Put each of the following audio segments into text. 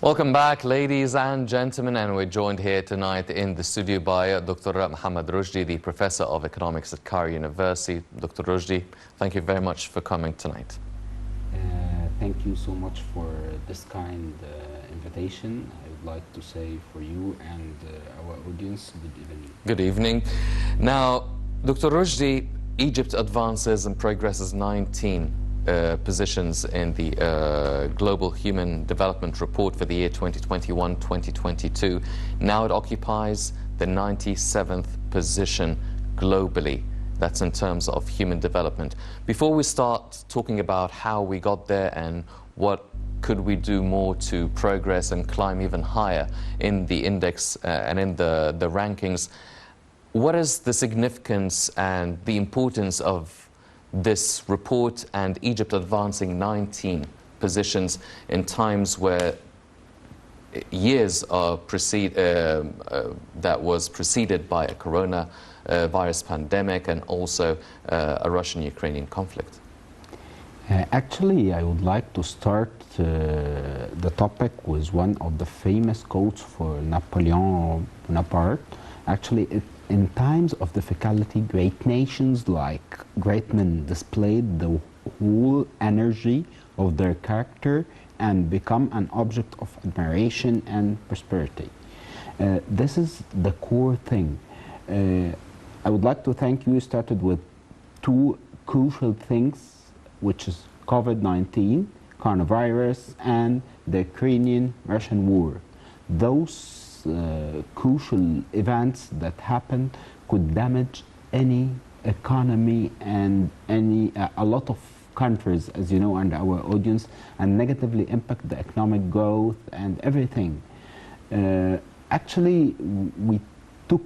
Welcome back, ladies and gentlemen, and we're joined here tonight in the studio by Dr. Mohamed Rushdy, the Professor of Economics at Cairo University. Dr. Rushdy, thank you very much for coming tonight. Thank you so much for this kind invitation. I would like to say for you and our audience, good evening. Good evening. Now, Dr. Rushdy, Egypt advances and progresses 19 positions in the Global Human Development Report for the year 2021-2022. Now it occupies the 97th position globally. That's in terms of human development. Before we start talking about how we got there and what could we do more to progress and climb even higher in the index and in the rankings, what is the significance and the importance of this report and Egypt advancing 19 positions in times where years are that was preceded by a coronavirus pandemic and also a Russian-Ukrainian conflict? Actually, I would like to start the topic with one of the famous quotes for Napoleon Bonaparte. Actually, in times of difficulty, great nations like great men displayed the whole energy of their character and become an object of admiration and prosperity. This is the core thing. I would like to thank you. Started with two crucial things, which is COVID-19, coronavirus, and the Ukrainian-Russian war. Those crucial events that happened could damage any economy and a lot of countries, as you know, and our audience, and negatively impact the economic growth and everything. Actually, we took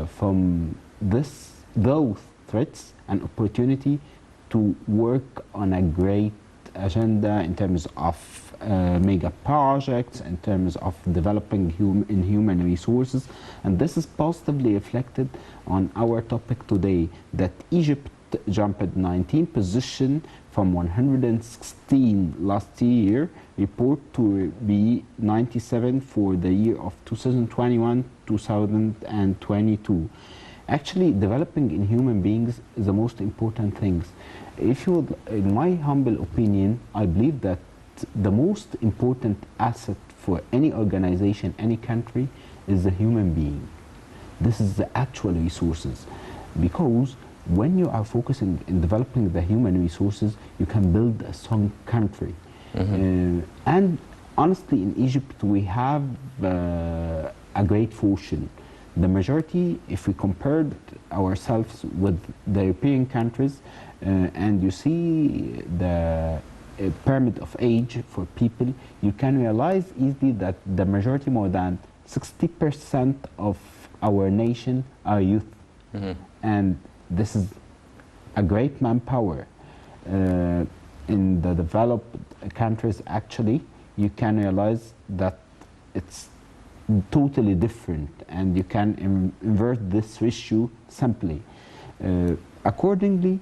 from those threats an opportunity to work on a great agenda in terms of mega projects, in terms of developing human resources, and this is positively reflected on our topic today, that Egypt jumped 19 position from 116 last year, report to be 97 for the year of 2021-2022. Actually, developing in human beings is the most important things. If you would, in my humble opinion, I believe that the most important asset for any organization, any country, is the human being. This is the actual resources, because when you are focusing in developing the human resources, you can build a strong country. And honestly, in Egypt, we have a great fortune. The majority, if we compared ourselves with the European countries, and you see the pyramid of age for people, you can realize easily that the majority, more than 60% of our nation are youth. And this is a great manpower. In the developed countries, actually, you can realize that it's totally different, and you can invert this ratio simply. Accordingly,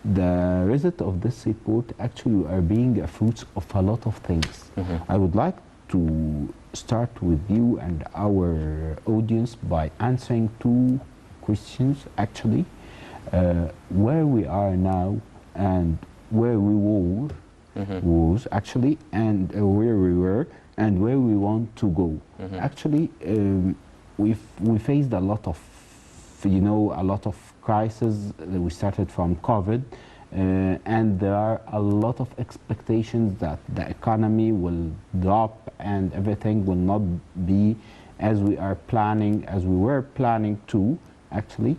the result of this report actually are being a fruit of a lot of things. I would like to start with you and our audience by answering two questions, actually. Where we are now and where we was actually, and where we were and where we want to go. Actually, we faced a lot of, a lot of crises. We started from COVID, and there are a lot of expectations that the economy will drop and everything will not be as we were planning to, actually.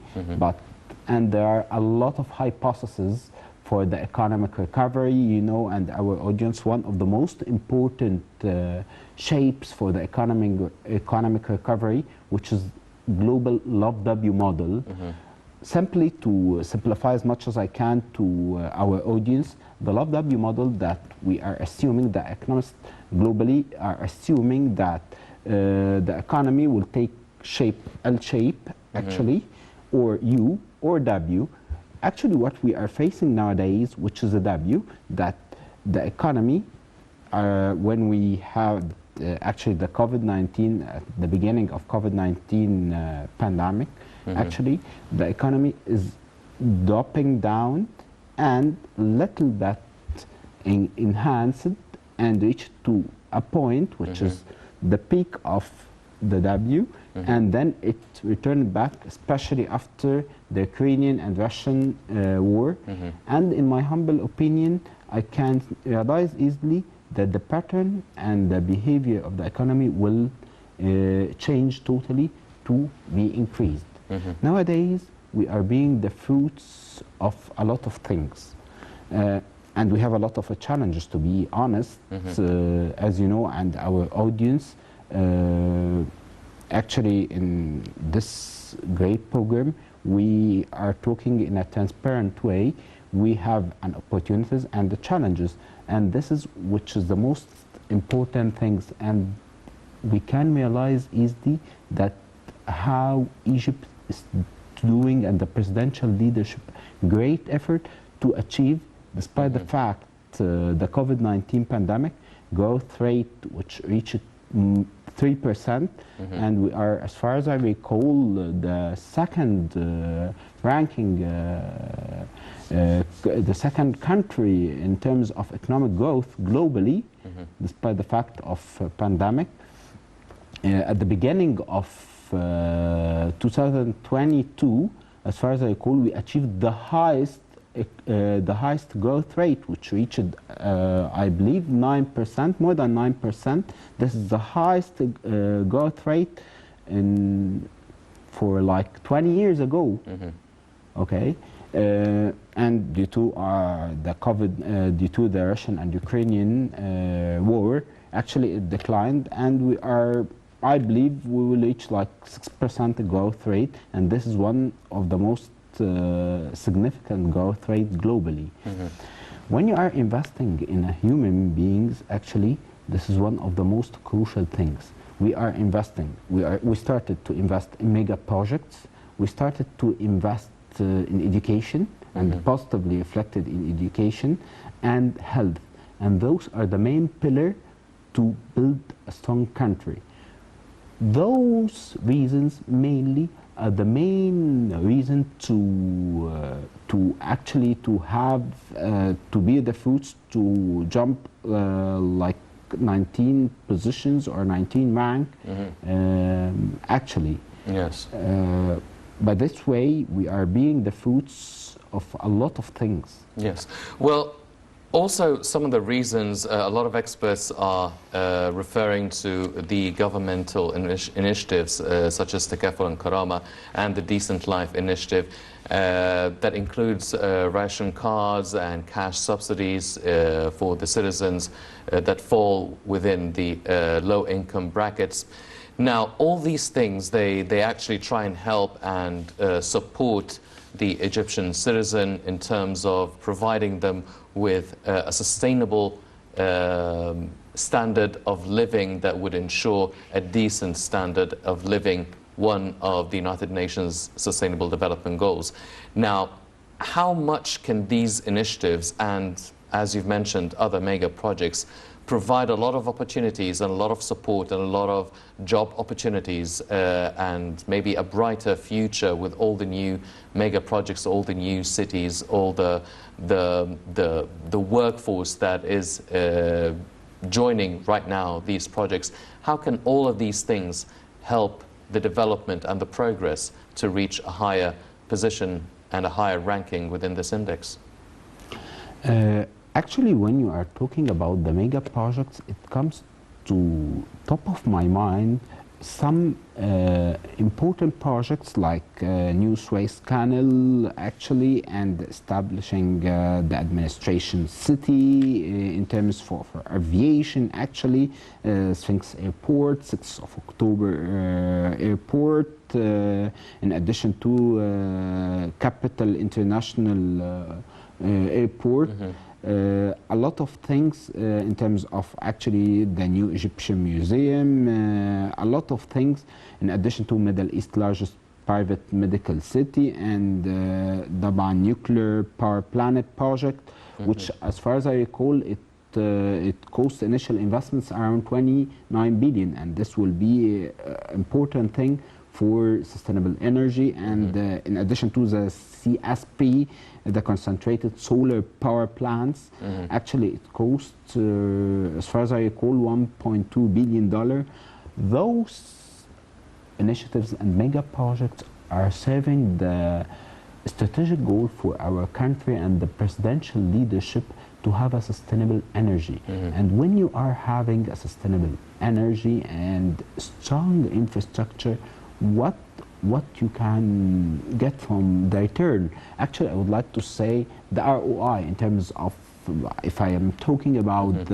And there are a lot of hypotheses for the economic recovery, and our audience, one of the most important shapes for the economic recovery, which is global LOVW model. Simply to simplify as much as I can to our audience, the LOVW model that we are assuming, the economists globally are assuming that the economy will take shape, L shape, actually, or U or W. Actually, what we are facing nowadays, which is a W, that the economy when we had actually the COVID-19, at the beginning of COVID-19 pandemic, actually the economy is dropping down and little bit enhanced and reached to a point which is the peak of the W, and then it returned back, especially after the Ukrainian and Russian war. And in my humble opinion, I can realize easily that the pattern and the behavior of the economy will change totally to be increased. Nowadays, we are being the fruits of a lot of things. And we have a lot of challenges, to be honest, as you know, and our audience. Actually, in this great program, we are talking in a transparent way. We have an opportunities and the challenges, and this is which is the most important things. And we can realize easily that how Egypt is doing, and the presidential leadership, great effort to achieve, despite the fact the COVID-19 pandemic growth rate which reached 3%, and we are, as far as I recall, the second ranking, the second country in terms of economic growth globally, despite the fact of pandemic. At the beginning of 2022, as far as I recall, we achieved the highest growth rate, which reached, I believe, 9%, more than 9%. This is the highest growth rate for like 20 years ago. Okay, and due to the COVID, due to the Russian and Ukrainian war, actually it declined, and we are, I believe, we will reach like 6% growth rate, and this is one of the most significant growth rate globally. When you are investing in human beings, actually, this is one of the most crucial things. We are investing. We started to invest in mega projects. We started to invest in education, and positively reflected in education and health. And those are the main pillar to build a strong country. Those reasons mainly are the main reason to actually to have to be the fruits to jump like 19 positions or 19 rank. Actually, yes. By this way, we are being the fruits of a lot of things. Yes. Well, also, some of the reasons a lot of experts are referring to the governmental initiatives such as Takaful and Karama and the Decent Life Initiative that includes ration cards and cash subsidies for the citizens that fall within the low-income brackets. Now, all these things, they actually try and help and support the Egyptian citizen in terms of providing them with a sustainable standard of living that would ensure a decent standard of living, one of the United Nations Sustainable Development Goals. Now, how much can these initiatives and, as you've mentioned, other mega projects provide a lot of opportunities and a lot of support and a lot of job opportunities and maybe a brighter future with all the new mega projects, all the new cities, all the workforce that is joining right now these projects? How can all of these things help the development and the progress to reach a higher position and a higher ranking within this index? Actually, when you are talking about the mega projects, it comes to top of my mind some important projects like New Suez Canal, actually, and establishing the administration city in terms for aviation, actually, Sphinx Airport, 6th of October Airport, in addition to Capital International Airport. A lot of things in terms of actually the new Egyptian Museum, a lot of things in addition to Middle East largest private medical city, and the nuclear power planet project, which, as far as I recall, it it costs initial investments around 29 billion, and this will be an important thing for sustainable energy. And in addition to the CSP, the concentrated solar power plants, actually it costs, as far as I recall, $1.2 billion. Those initiatives and mega projects are serving the strategic goal for our country and the presidential leadership to have a sustainable energy. And when you are having a sustainable energy and strong infrastructure, what you can get from the return? Actually, I would like to say the ROI in terms of, if I am talking about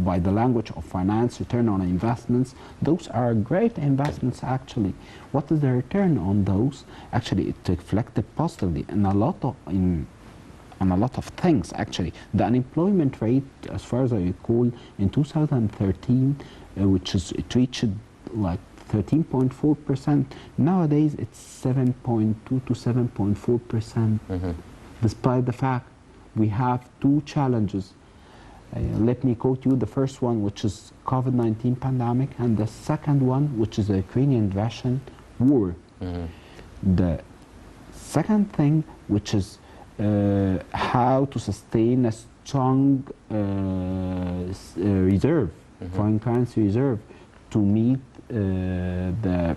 by the language of finance, return on investments, those are great investments actually. What is the return on those? Actually, it reflected positively in a lot of things actually. The unemployment rate, as far as I recall, in 2013, it reached like 13.4%. Nowadays, it's 7.2 to 7.4%. Despite the fact we have two challenges. Let me quote you the first one, which is COVID-19 pandemic, and the second one, which is the Ukrainian-Russian war. The second thing, which is how to sustain a strong reserve, foreign currency reserve, to meet the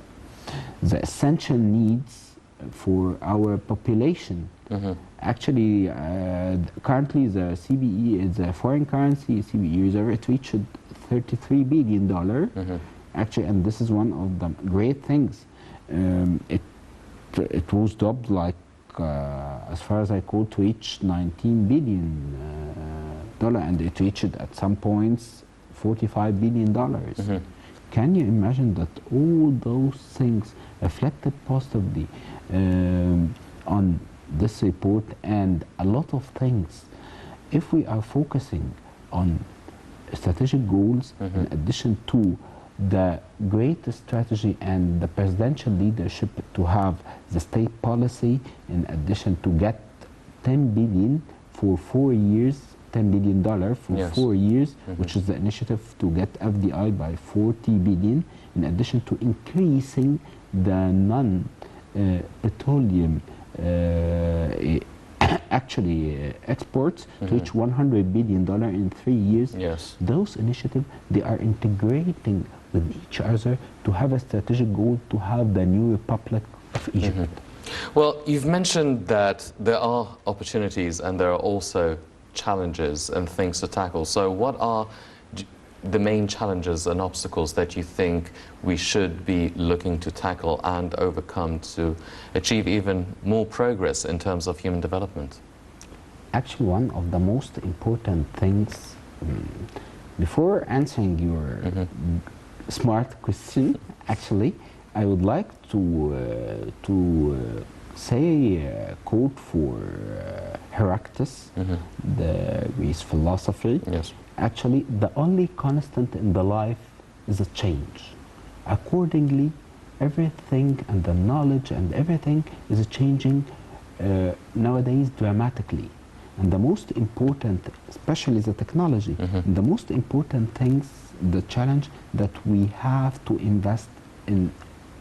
essential needs for our population. Actually, currently the CBE is a foreign currency CBE reserve. It reached $33 billion. Actually, and this is one of the great things. It was doubled, like as far as I could, to reach $19 billion, and it reached at some points $45 billion. Can you imagine that all those things reflected positively on this report and a lot of things? If we are focusing on strategic goals, in addition to the great strategy and the presidential leadership to have the state policy, in addition to get 10 billion for 4 years, $10 billion for 4 years, which is the initiative to get FDI by 40 billion, in addition to increasing the non-petroleum exports to reach $100 billion in 3 years. Those initiatives, they are integrating with each other to have a strategic goal to have the new Republic of Egypt. Well, you've mentioned that there are opportunities and there are also challenges and things to tackle. So what are the main challenges and obstacles that you think we should be looking to tackle and overcome to achieve even more progress in terms of human development? Actually, one of the most important things, before answering your smart question, actually, I would like to say a quote for Heraclitus, the Greek philosopher. Actually, the only constant in the life is a change. Accordingly, everything and the knowledge and everything is changing nowadays dramatically. And the most important, especially the technology, the most important things, the challenge that we have to invest in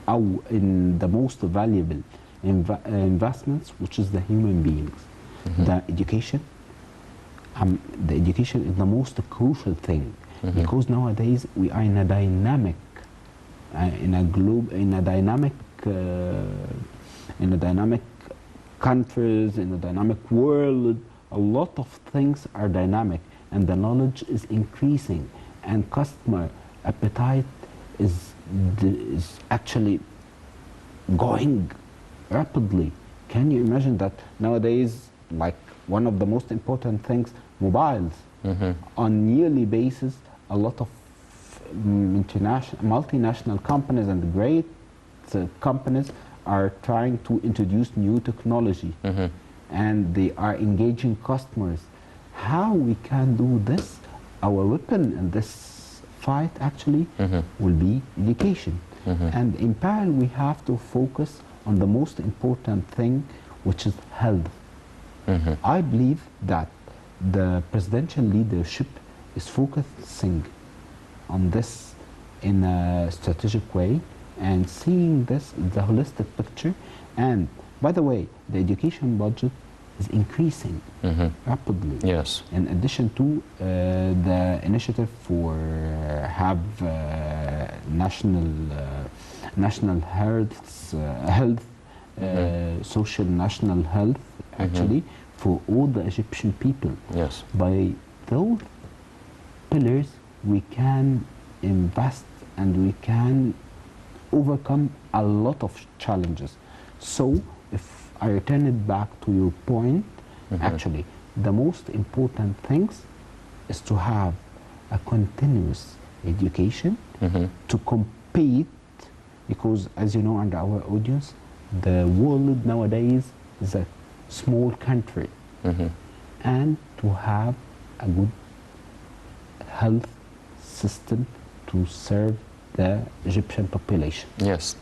the most valuable investments, which is the human beings. The education. The education is the most crucial thing, because nowadays we are in a dynamic, in a dynamic countries, in a dynamic world. A lot of things are dynamic, and the knowledge is increasing, and customer appetite is actually going rapidly. Can you imagine that nowadays, like one of the most important things, mobiles, on yearly basis, a lot of multinational companies and great companies are trying to introduce new technology, and they are engaging customers. How we can do this? Our weapon in this fight actually will be education. And in parallel, we have to focus on the most important thing, which is health. I believe that the presidential leadership is focusing on this in a strategic way and seeing this the holistic picture. And by the way, the education budget is increasing rapidly. Yes. In addition to the initiative for have national health, social national health, actually, for all the Egyptian people. Yes. By those pillars, we can invest and we can overcome a lot of challenges. So, if I return it back to your point, actually, the most important things is to have a continuous education to compete, because as you know, under our audience, the world nowadays is a small country, and to have a good health system to serve the Egyptian population. Yes.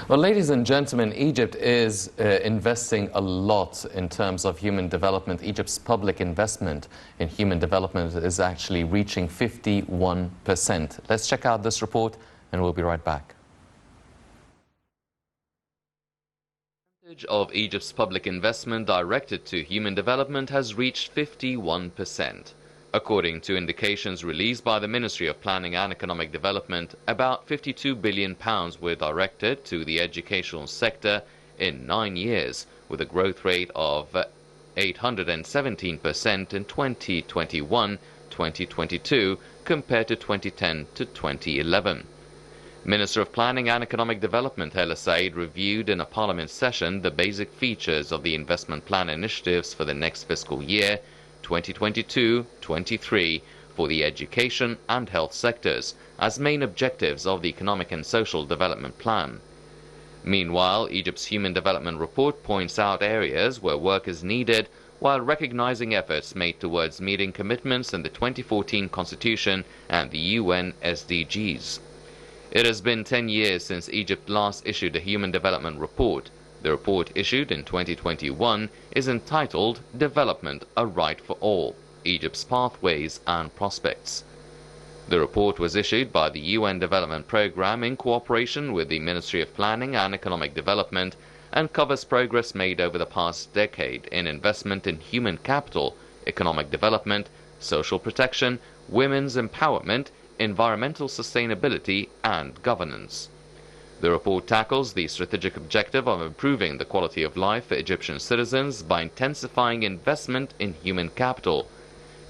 Well, ladies and gentlemen, Egypt is investing a lot in terms of human development. Egypt's public investment in human development is actually reaching 51%. Let's check out this report and we'll be right back. The percentage of Egypt's public investment directed to human development has reached 51%. According to indications released by the Ministry of Planning and Economic Development, about £52 billion were directed to the educational sector in 9 years, with a growth rate of 817% in 2021-2022 compared to 2010 to 2011. Minister of Planning and Economic Development Hala Said reviewed in a parliament session the basic features of the investment plan initiatives for the next fiscal year 2022-23 for the education and health sectors as main objectives of the Economic and Social Development Plan. Meanwhile, Egypt's Human Development Report points out areas where work is needed while recognizing efforts made towards meeting commitments in the 2014 Constitution and the UN SDGs. It has been 10 years since Egypt last issued a Human Development Report. The report issued in 2021 is entitled Development, a Right for All, Egypt's Pathways and Prospects. The report was issued by the UN Development Programme in cooperation with the Ministry of Planning and Economic Development and covers progress made over the past decade in investment in human capital, economic development, social protection, women's empowerment, environmental sustainability and governance. The report tackles the strategic objective of improving the quality of life for Egyptian citizens by intensifying investment in human capital,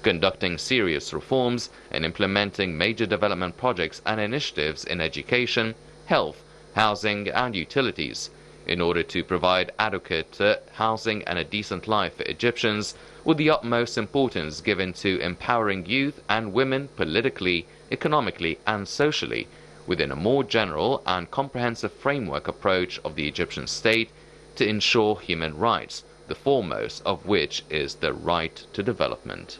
conducting serious reforms, and implementing major development projects and initiatives in education, health, housing, and utilities, in order to provide adequate housing and a decent life for Egyptians, with the utmost importance given to empowering youth and women politically, economically, and socially, within a more general and comprehensive framework approach of the Egyptian state to ensure human rights, the foremost of which is the right to development.